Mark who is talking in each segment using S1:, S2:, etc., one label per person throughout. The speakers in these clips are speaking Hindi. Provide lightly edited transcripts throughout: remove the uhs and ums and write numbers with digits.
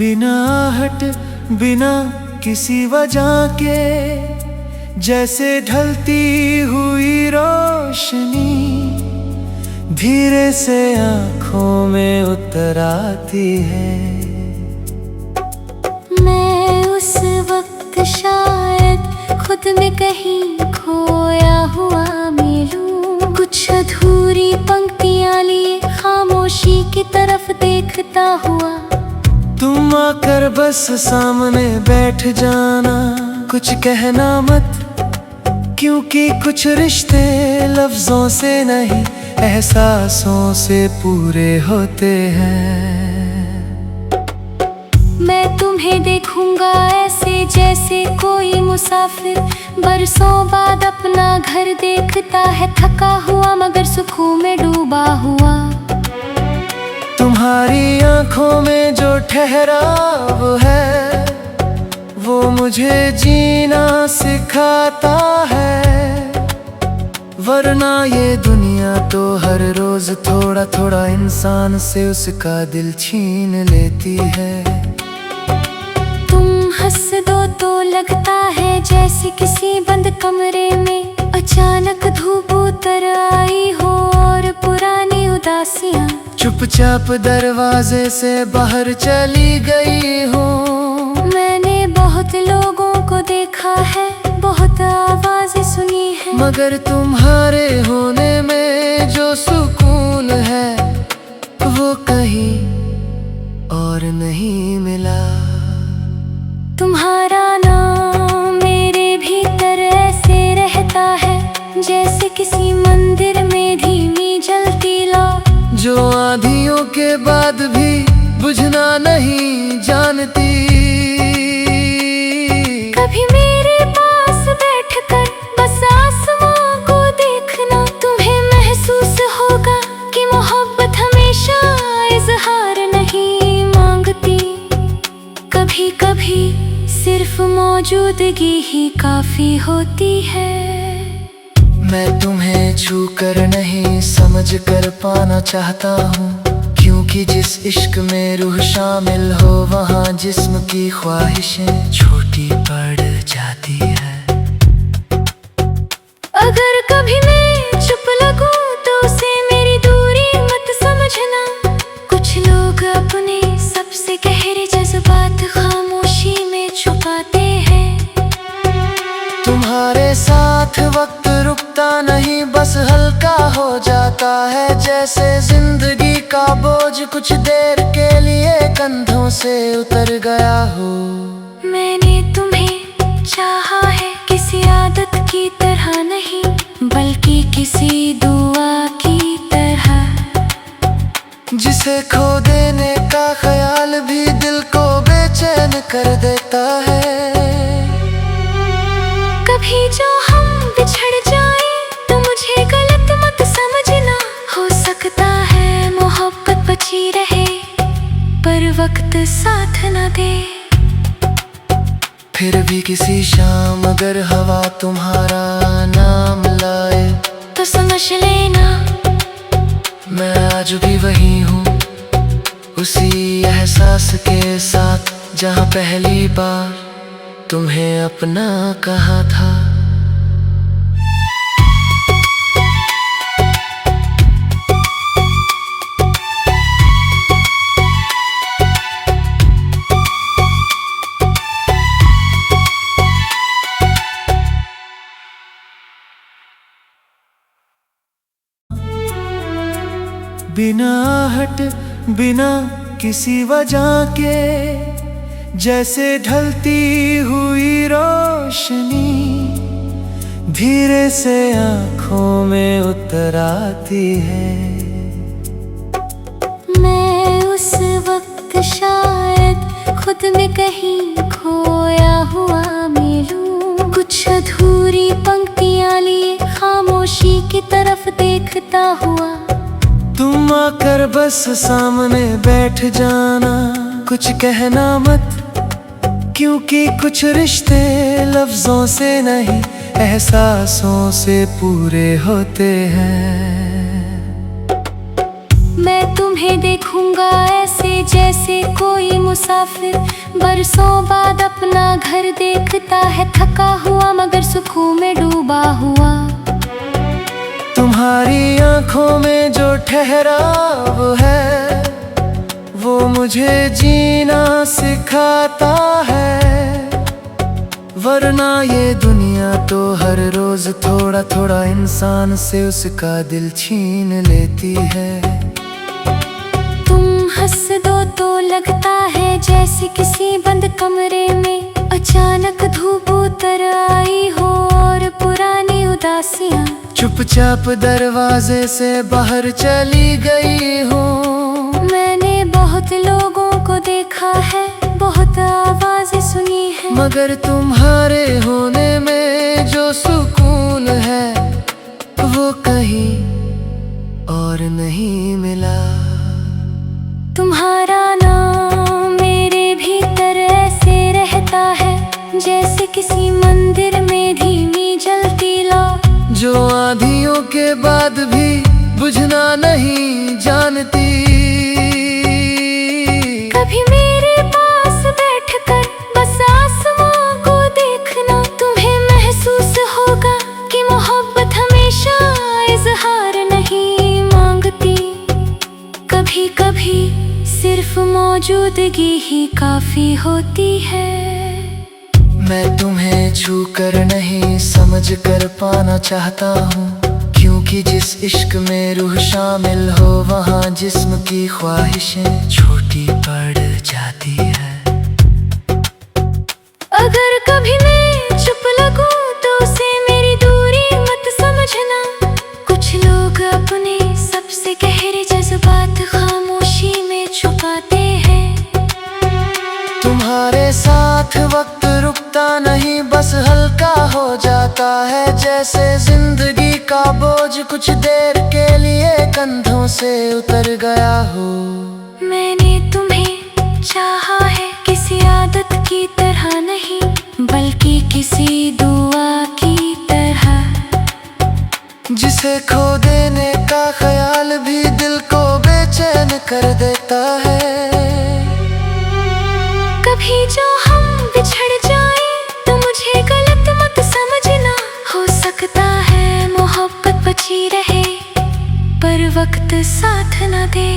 S1: बिना हट बिना किसी वजह के, जैसे ढलती हुई रोशनी धीरे से आँखों में उतर आती है।
S2: मैं उस वक्त शायद खुद में कहीं खोया हुआ मिलूं, कुछ अधूरी पंक्तियां लिए खामोशी की तरफ देखता हुआ।
S1: तुम आकर बस सामने बैठ जाना, कुछ कहना मत, क्योंकि कुछ रिश्ते लफ्जों से नहीं एहसासों से पूरे होते हैं।
S2: मैं तुम्हें देखूंगा ऐसे जैसे कोई मुसाफिर बरसों बाद अपना घर देखता है, थका हुआ मगर सुकून में डूबा हुआ।
S1: तुम्हारी आंखों में जो ठहराव है वो मुझे जीना सिखाता है, वरना ये दुनिया तो हर रोज थोड़ा थोड़ा इंसान से उसका दिल छीन लेती है।
S2: तुम हंस दो तो लगता है जैसे किसी बंद कमरे में अचानक धूप उतर आई हो और पुरानी उदासियां
S1: चुपचाप दरवाजे से बाहर चली गई हो।
S2: मैंने बहुत लोगों को देखा है, बहुत आवाजें सुनी है,
S1: मगर तुम्हारे होने में जो सुकून है वो कहीं और नहीं मिला।
S2: तुम्हारा नाम मेरे भीतर ऐसे रहता है जैसे किसी मंदिर में धीमी जलती लौ,
S1: जो आंधियों के बाद भी बुझना नहीं जानती।
S2: कभी मेरे पास बैठकर बस आसमां को देखना, तुम्हें महसूस होगा कि मोहब्बत हमेशा इजहार नहीं मांगती। कभी कभी सिर्फ मौजूदगी ही काफी होती है।
S1: मैं तुम्हें छू कर नहीं समझ कर पाना चाहता हूँ, क्योंकि जिस इश्क में रूह शामिल हो वहाँ जिस्म की ख्वाहिशें छोटी पड़ जाती है।
S2: अगर कभी मैं चुप लगूं तो उसे मेरी दूरी मत समझना, कुछ लोग अपने सबसे गहरे जज्बात खामोशी में छुपाते हैं।
S1: तुम्हारे साथ वक्त रुकता नहीं, बस हल्का हो जाता है, जैसे जिंदगी का बोझ कुछ देर के लिए कंधों से उतर गया हो।
S2: मैंने तुम्हें चाहा है किसी आदत की तरह नहीं, बल्कि किसी दुआ की तरह,
S1: जिसे खो देने का ख्याल भी दिल को बेचैन कर देता है।
S2: कभी जो हम बिछड़ जाए तो मुझे गलत मत समझना, हो सकता है मोहब्बत बची रहे पर वक्त साथ न दे।
S1: फिर भी किसी शाम अगर हवा तुम्हारा नाम लाए
S2: तो समझ लेना
S1: मैं आज भी वही हूँ, उसी एहसास के साथ जहाँ पहली बार तुम्हें अपना कहा था। बिना हट बिना किसी वजह के, जैसे ढलती हुई रोशनी धीरे से आँखों में उतर आती है।
S2: मैं उस वक्त शायद खुद में कहीं खोया हुआ मिलूं, कुछ अधूरी पंक्तियां लिए खामोशी की तरफ देखता हुआ।
S1: तुम आकर बस सामने बैठ जाना, कुछ कहना मत, क्योंकि कुछ रिश्ते लफ्जों से नहीं एहसासों से पूरे होते हैं।
S2: मैं तुम्हें देखूंगा ऐसे जैसे जैसे कोई मुसाफिर बरसों बाद अपना घर देखता है, थका हुआ मगर सुकून में डूबा हुआ।
S1: तुम्हारी आंखों में जो ठहराव है वो मुझे जीना सिखाता है, वरना ये दुनिया तो हर रोज थोड़ा थोड़ा इंसान से उसका दिल छीन लेती है।
S2: तुम हंस दो तो लगता है जैसे किसी बंद कमरे में अचानक धूप उतर आई हो और पुरानी उदासियां
S1: चुपचाप दरवाजे से बाहर चली गई हो।
S2: मैंने बहुत लोगों को देखा है, बहुत आवाजें सुनी है,
S1: मगर तुम्हारे होने में जो सुकून है वो कहीं और नहीं मिला।
S2: तुम्हारा नाम मेरे भीतर ऐसे रहता है जैसे किसी मंदिर में धीमी जलती लौ,
S1: जो आंधियों के बाद भी बुझना नहीं जानती।
S2: कभी मेरे पास बैठकर बस आसमां को देखना, तुम्हें महसूस होगा कि मोहब्बत हमेशा इजहार नहीं मांगती। कभी कभी सिर्फ मौजूदगी ही काफी होती है।
S1: मैं तुम्हें छू कर नहीं समझ कर पाना चाहता हूँ, क्योंकि जिस इश्क में रूह शामिल हो वहाँ जिस्म की ख्वाहिशें छोटी पड़ जाती है।
S2: अगर कभी मैं चुप लगूं तो उसे मेरी दूरी मत समझना, कुछ लोग अपने सबसे गहरे जज्बात खामोशी में छुपाते हैं।
S1: तुम्हारे साथ वक्त रुकता नहीं, बस हल्का हो जाता है, जैसे जिंदगी का बोझ कुछ देर के लिए कंधों से उतर गया हो।
S2: मैंने तुम्हें चाहा है किसी आदत की तरह नहीं, बल्कि किसी दुआ की तरह,
S1: जिसे खो देने का ख्याल भी दिल को बेचैन कर देता है।
S2: कभी जो हम बिछड़ जाए तो मुझे गलत मत समझना, हो सकता है मोहब्बत बची रहे पर वक्त साथ न दे।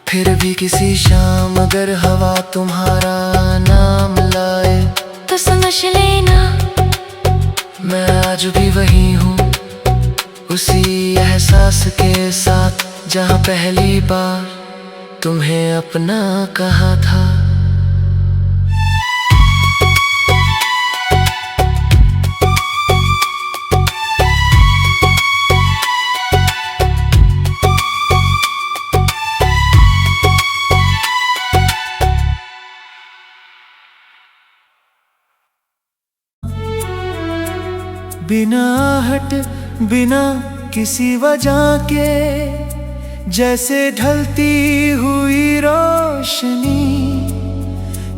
S1: फिर भी किसी शाम अगर हवा तुम्हारा नाम लाए
S2: तो समझ लेना
S1: मैं आज भी वही हूँ, उसी एहसास के साथ जहाँ पहली बार तुम्हें अपना कहा था। बिना हट बिना किसी वजह के जैसे ढलती हुई रोशनी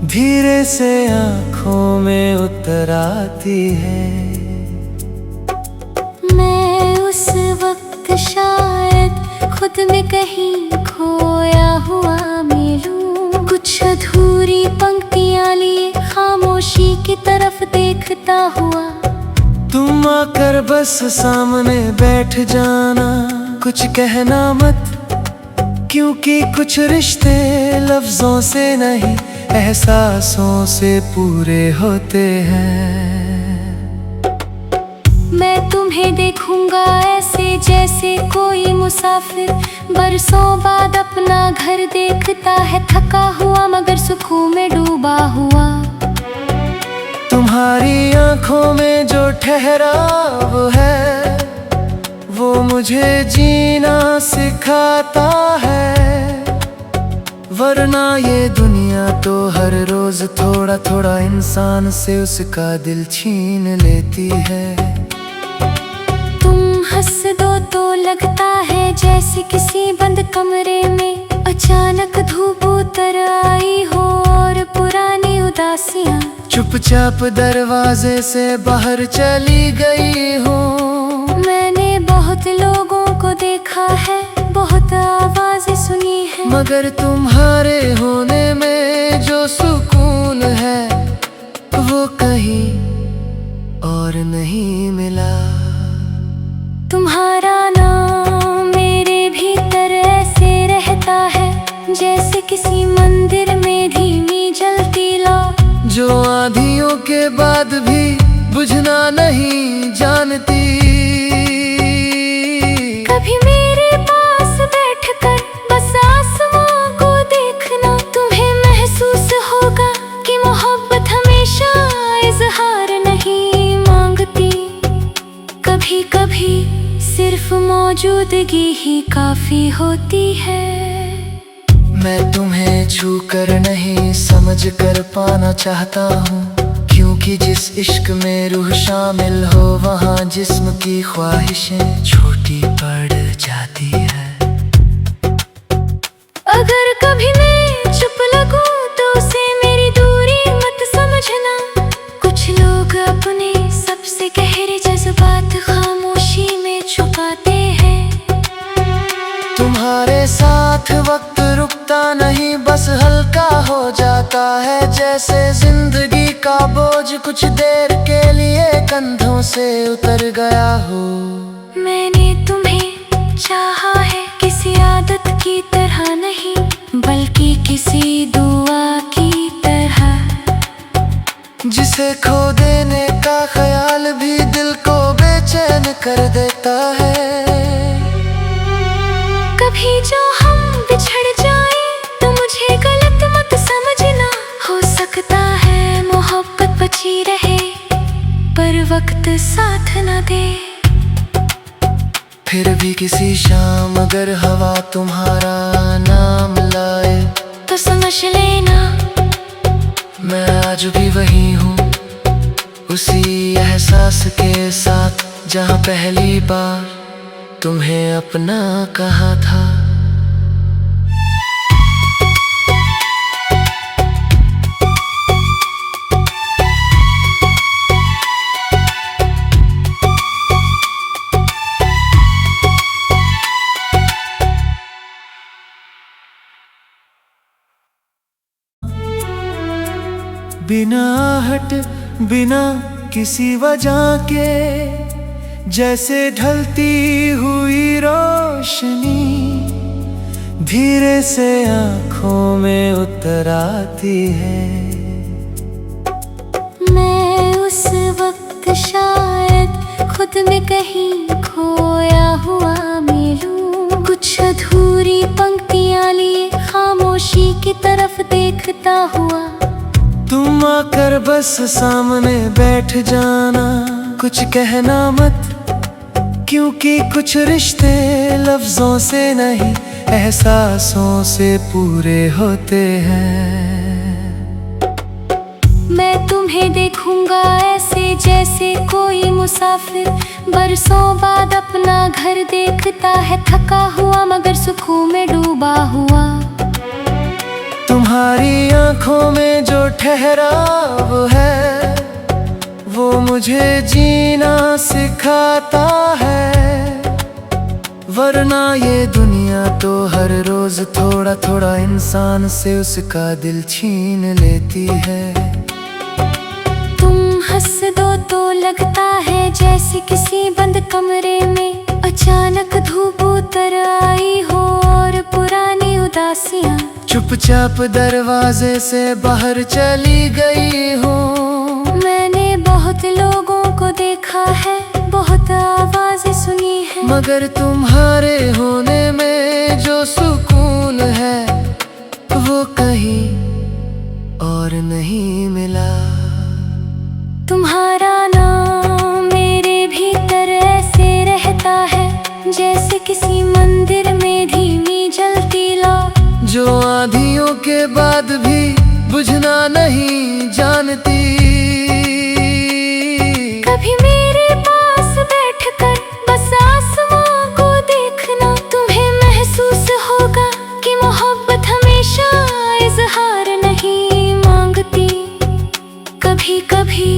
S1: धीरे से आँखों में उतर आती है।
S2: मैं उस वक्त शायद खुद में कहीं खोया हुआ मिलूं, कुछ अधूरी पंक्तियां लिए खामोशी की तरफ देखता हुआ।
S1: तुम आकर बस सामने बैठ जाना, कुछ कहना मत, क्योंकि कुछ रिश्ते लफ्जों से नहीं एहसासों से पूरे होते हैं।
S2: मैं तुम्हें देखूंगा ऐसे जैसे कोई मुसाफिर बरसों बाद अपना घर देखता है, थका हुआ मगर सुकून में डूबा हुआ।
S1: तुम्हारी आंखों में जो ठहराव है वो मुझे जीना सिखाता है, वरना ये दुनिया तो हर रोज थोड़ा थोड़ा इंसान से उसका दिल छीन लेती है।
S2: तुम हंस दो तो लगता है जैसे किसी बंद कमरे में अचानक धूप उतर आई हो और पुरानी उदासियां
S1: चुपचाप दरवाजे से बाहर चली गई हो।
S2: मैंने बहुत लोगों को देखा है, बहुत आवाजें सुनी है,
S1: मगर तुम्हारे होने में जो सुकून है वो कहीं और नहीं मिला।
S2: तुम्हारा नाम मेरे भीतर ऐसे रहता है जैसे किसी मंदिर में धीमी जलती लौ,
S1: जो आंधियों के बाद भी बुझना नहीं जानती।
S2: कभी मेरे पास बैठकर बस आसमां को देखना, तुम्हें महसूस होगा कि मोहब्बत हमेशा इजहार नहीं मांगती। कभी कभी सिर्फ मौजूदगी ही काफी होती है।
S1: मैं तुम्हें छू कर नहीं समझ कर पाना चाहता हूँ, क्योंकि जिस इश्क में रूह शामिल हो वहाँ जिस्म की ख्वाहिशें छोटी पड़ जाती है।
S2: अगर कभी मैं चुप लगूं तो उसे मेरी दूरी मत समझना, कुछ लोग अपने सबसे गहरे जज्बात खामोशी में छुपाते हैं।
S1: तुम्हारे साथ वक्त रुकता नहीं, बस हल्का हो जाता है, जैसे जिंदगी का बोझ कुछ देर के लिए कंधों से उतर गया हो।
S2: मैंने तुम्हें चाहा है किसी आदत की तरह नहीं, बल्कि किसी दुआ की तरह,
S1: जिसे खो देने का ख्याल भी दिल को बेचैन कर देता है।
S2: कभी जो हम बिछड़ जाए तो मुझे गलत मत समझना, हो सकता है मोहब्बत बची रहे पर वक्त साथ न दे।
S1: फिर भी किसी शाम अगर हवा तुम्हारा नाम लाए
S2: तो समझ लेना
S1: मैं आज भी वही हूँ, उसी एहसास के साथ जहाँ पहली बार तुम्हें अपना कहा था। बिना हट बिना किसी वजह के, जैसे ढलती हुई रोशनी धीरे से आँखों में उतर आती है।
S2: मैं उस वक्त शायद खुद में कहीं खोया हुआ मिलूं, कुछ अधूरी पंक्तियां लिए खामोशी की तरफ देखता हुआ।
S1: तुम आकर बस सामने बैठ जाना, कुछ कहना मत, क्योंकि कुछ रिश्ते लफ्जों से नहीं एहसासों से पूरे होते हैं।
S2: मैं तुम्हें देखूंगा ऐसे जैसे कोई मुसाफिर बरसों बाद अपना घर देखता है, थका हुआ मगर सुकून में डूबा हुआ।
S1: तुम्हारी आंखों में जो ठहराव है वो मुझे जीना सिखाता है, वरना ये दुनिया तो हर रोज थोड़ा थोड़ा इंसान से उसका दिल छीन लेती है।
S2: तुम हंस दो तो लगता है जैसे किसी बंद कमरे में अचानक धूप उतर आई हो और पुरानी उदासियां
S1: चुपचाप दरवाजे से बाहर चली गई हो।
S2: मैंने बहुत लोगों को देखा है, बहुत आवाजें सुनी है,
S1: मगर तुम्हारे होने में जो सुकून है वो कहीं और नहीं मिला।
S2: तुम्हारा नाम मेरे भीतर ऐसे रहता है जैसे किसी मंदिर में धीमी जलती लौ,
S1: जो आंधियों के बाद भी बुझना नहीं जानती।
S2: कभी मेरे पास बैठकर बस आसमां को देखना, तुम्हें महसूस होगा कि मोहब्बत हमेशा इजहार नहीं मांगती। कभी कभी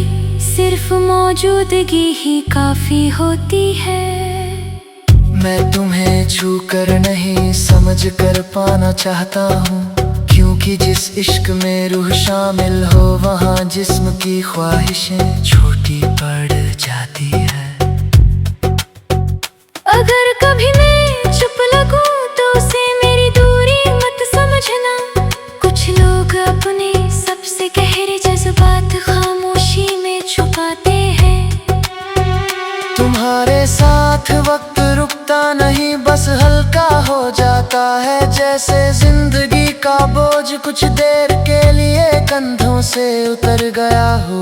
S2: सिर्फ मौजूदगी ही काफी होती है।
S1: मैं तुम्हें छू कर नहीं समझ कर पाना चाहता हूँ, क्योंकि जिस इश्क में रूह शामिल हो वहाँ जिस्म की ख्वाहिशें छोटी पड़ जाती है।
S2: अगर कभी मैं चुप लगूं तो उसे मेरी दूरी मत समझना। कुछ लोग अपने सबसे गहरे जज्बात खामोशी में छुपाते हैं।
S1: तुम्हारे साथ वक्त रुकता नहीं, बस हल्का हो जाता है, जैसे जिंदगी का बोझ कुछ देर के लिए कंधों से उतर गया हो।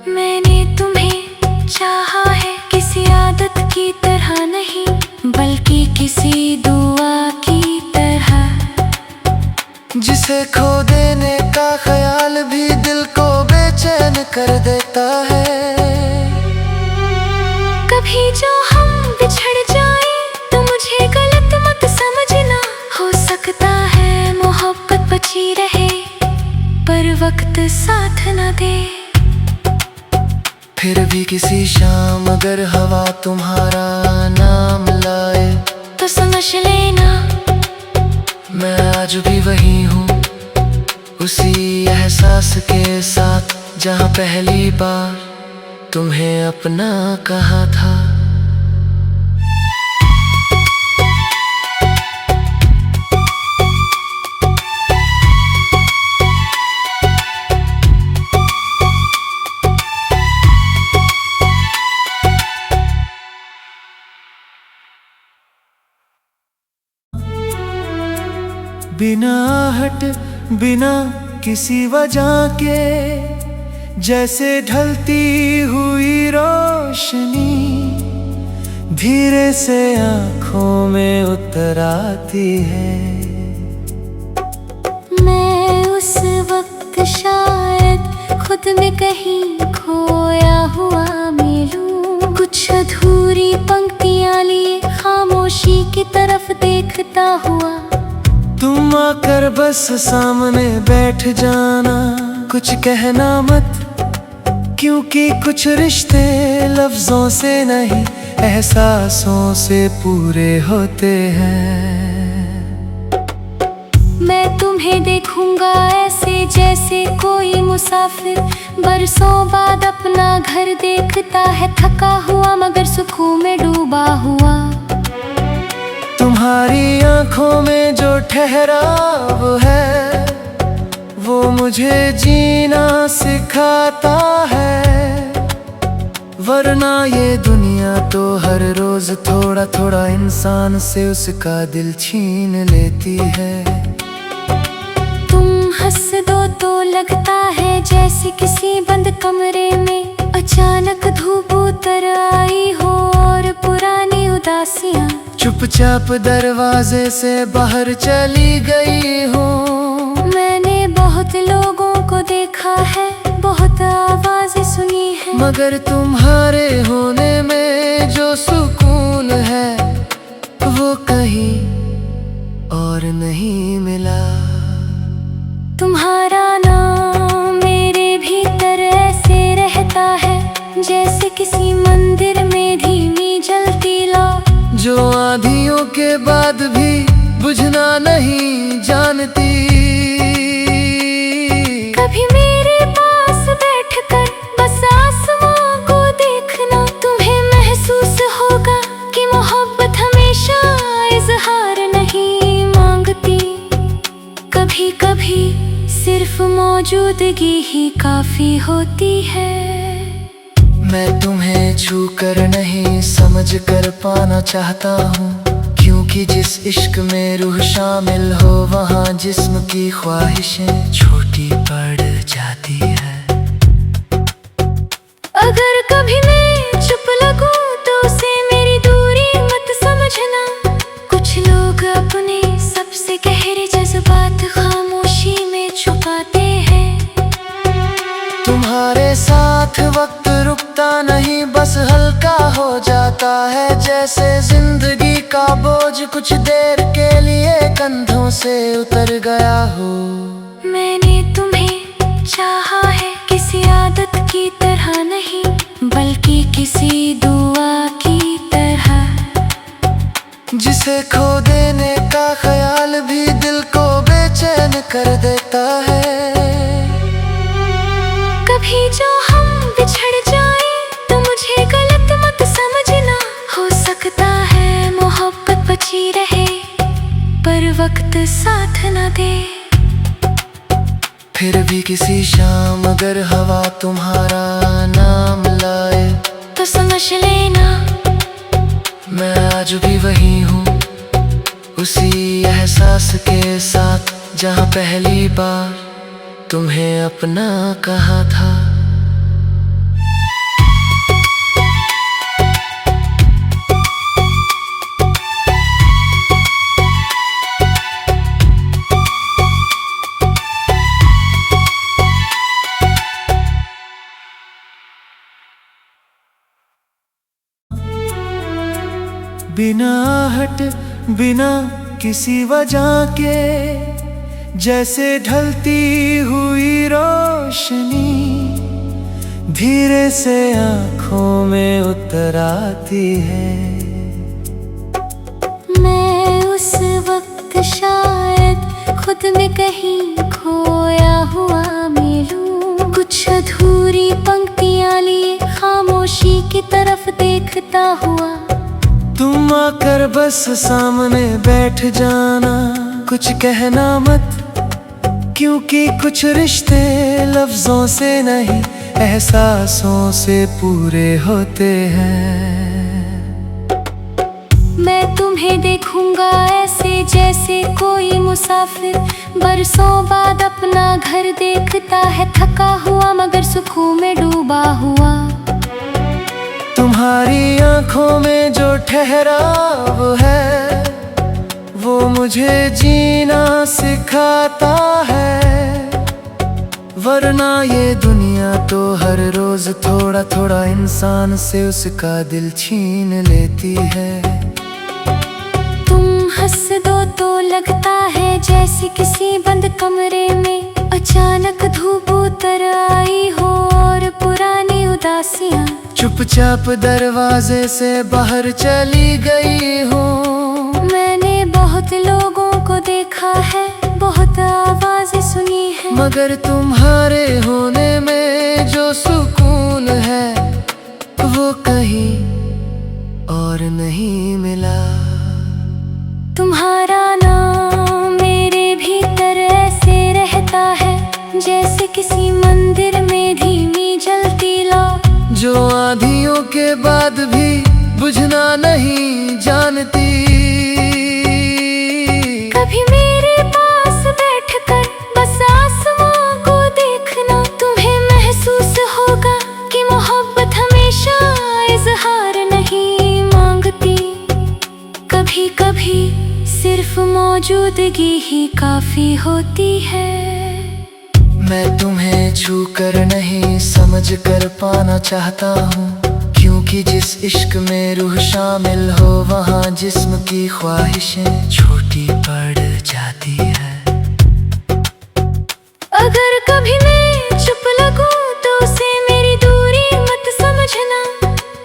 S2: मैंने तुम्हें चाहा है किसी आदत की तरह नहीं, बल्कि किसी दुआ की तरह,
S1: जिसे खो देने का ख्याल भी दिल को बेचैन कर देता है।
S2: कभी जो हम बिछड़ जाए तो मुझे गलत मत समझना। हो सकता है मोहब्बत बची रहे पर वक्त साथ न दे।
S1: फिर भी किसी शाम अगर हवा तुम्हारा नाम लाए
S2: तो समझ लेना
S1: मैं आज भी वही हूँ, उसी एहसास के साथ जहाँ पहली बार तुम्हें अपना कहा था। बिना हट बिना किसी वजह के, जैसे ढलती हुई रोशनी धीरे से आँखों में उतर आती है।
S2: मैं उस वक्त शायद खुद में कहीं खोया हुआ मिलूं। कुछ अधूरी पंक्तियां लिए खामोशी की तरफ देखता हुआ।
S1: तुम आकर बस सामने बैठ जाना, कुछ कहना मत, क्योंकि कुछ रिश्ते लफ्जों से नहीं एहसासों से पूरे होते हैं।
S2: मैं तुम्हें देखूंगा ऐसे जैसे कोई मुसाफिर बरसों बाद अपना घर देखता है, थका हुआ मगर सुकून में डूबा हुआ।
S1: तुम्हारी आंखों में जो ठहराव है वो मुझे जीना सिखाता है, वरना ये दुनिया तो हर रोज थोड़ा थोड़ा इंसान से उसका दिल छीन लेती है।
S2: तुम हंस दो तो लगता है जैसे किसी बंद कमरे में अचानक धूप उतर आई हो और पुरानी उदासियां
S1: चुपचाप दरवाजे से बाहर चली गई हो।
S2: मैंने बहुत लोगों को देखा है, बहुत आवाजें सुनी है,
S1: मगर तुम्हारे होने में जो सुकून है वो कहीं और नहीं मिला।
S2: तुम्हारा नाम मेरे भीतर ऐसे रहता है जैसे किसी मंदिर में धीमी जलती लौ,
S1: जो आंधियों के बाद भी बुझना नहीं जानती।
S2: कभी मेरे पास बैठकर बस आसमां को देखना, तुम्हें महसूस होगा कि मोहब्बत हमेशा इजहार नहीं मांगती। कभी कभी सिर्फ मौजूदगी ही काफी होती है।
S1: मैं तुम्हें छू कर नहीं समझ कर पाना चाहता हूँ, क्योंकि जिस इश्क में रूह शामिल हो वहाँ जिस्म की ख्वाहिशें छोटी पड़ जाती है।
S2: अगर कभी मैं चुप लगूं तो उसे मेरी दूरी मत समझना। कुछ लोग अपने सबसे गहरे जज्बात खामोशी में छुपाते हैं।
S1: तुम्हारे साथ वक्त रुकता नहीं, बस हल्का हो जाता है, जैसे जिंदगी का बोझ कुछ देर के लिए कंधों से उतर गया हो।
S2: मैंने तुम्हें चाहा है किसी आदत की तरह नहीं, बल्कि किसी दुआ की तरह,
S1: जिसे खो देने का ख्याल भी दिल को बेचैन कर देता है।
S2: कभी जो हम बिछड़ जाए तो मुझे गलत मत समझना, हो सकता है मोहब्बत बची रहे पर वक्त साथ न दे।
S1: फिर भी किसी शाम अगर हवा तुम्हारा नाम लाए
S2: तो समझ लेना
S1: मैं आज भी वही हूँ, उसी एहसास के साथ जहाँ पहली बार तुम्हें अपना कहा था। बिना हट बिना किसी वजह के जैसे ढलती हुई रोशनी धीरे से आँखों में उतर आती है।
S2: मैं उस वक्त शायद खुद में कहीं खोया हुआ मिलूं, कुछ अधूरी पंक्तियां लिए खामोशी की तरफ देखता हुआ।
S1: तुम आकर बस सामने बैठ जाना, कुछ कहना मत, क्योंकि कुछ रिश्ते लफ्जों से नहीं एहसासों से पूरे होते हैं।
S2: मैं तुम्हें देखूंगा ऐसे जैसे कोई मुसाफिर बरसों बाद अपना घर देखता है, थका हुआ मगर सुकून में डूबा हुआ।
S1: तुम्हारी आंखों में जो ठहराव है वो मुझे जीना सिखाता है, वरना ये दुनिया तो हर रोज थोड़ा थोड़ा इंसान से उसका दिल छीन लेती है।
S2: तुम हंस दो तो लगता है जैसे किसी बंद कमरे में अचानक धूप उतर आई हो और पुरानी उदासियां
S1: चुपचाप दरवाजे से बाहर चली गई हूँ।
S2: मैंने बहुत लोगों को देखा है, बहुत आवाजें सुनी है,
S1: मगर तुम्हारे होने में जो सुकून है वो कहीं और नहीं मिला।
S2: तुम्हारा नाम मेरे भीतर ऐसे रहता है जैसे किसी मंदिर में धीमी जलती लौ,
S1: जो आंधियों के बाद भी बुझना नहीं जानती।
S2: कभी मेरे पास बैठकर बस आसमां को देखना, तुम्हें महसूस होगा कि मोहब्बत हमेशा इजहार नहीं मांगती। कभी कभी सिर्फ मौजूदगी ही काफी होती है।
S1: मैं तुम्हें छू कर नहीं समझ कर पाना चाहता हूँ, क्योंकि जिस इश्क में रूह शामिल हो वहाँ जिस्म की ख्वाहिशें छोटी पड़ जाती है।
S2: अगर कभी मैं चुप लगूं तो उसे मेरी दूरी मत समझना,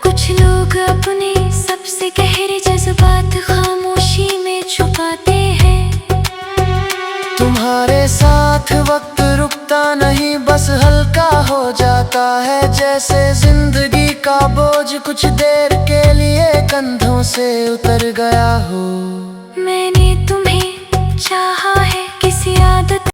S2: कुछ लोग अपने सबसे गहरे जज्बात खामोशी में छुपाते हैं।
S1: तुम्हारे साथ वक्त रुकता नहीं, बस हल्का हो जाता है, जैसे जिंदगी का बोझ कुछ देर के लिए कंधों से उतर गया हो।
S2: मैंने तुम्हें चाहा है किसी आदत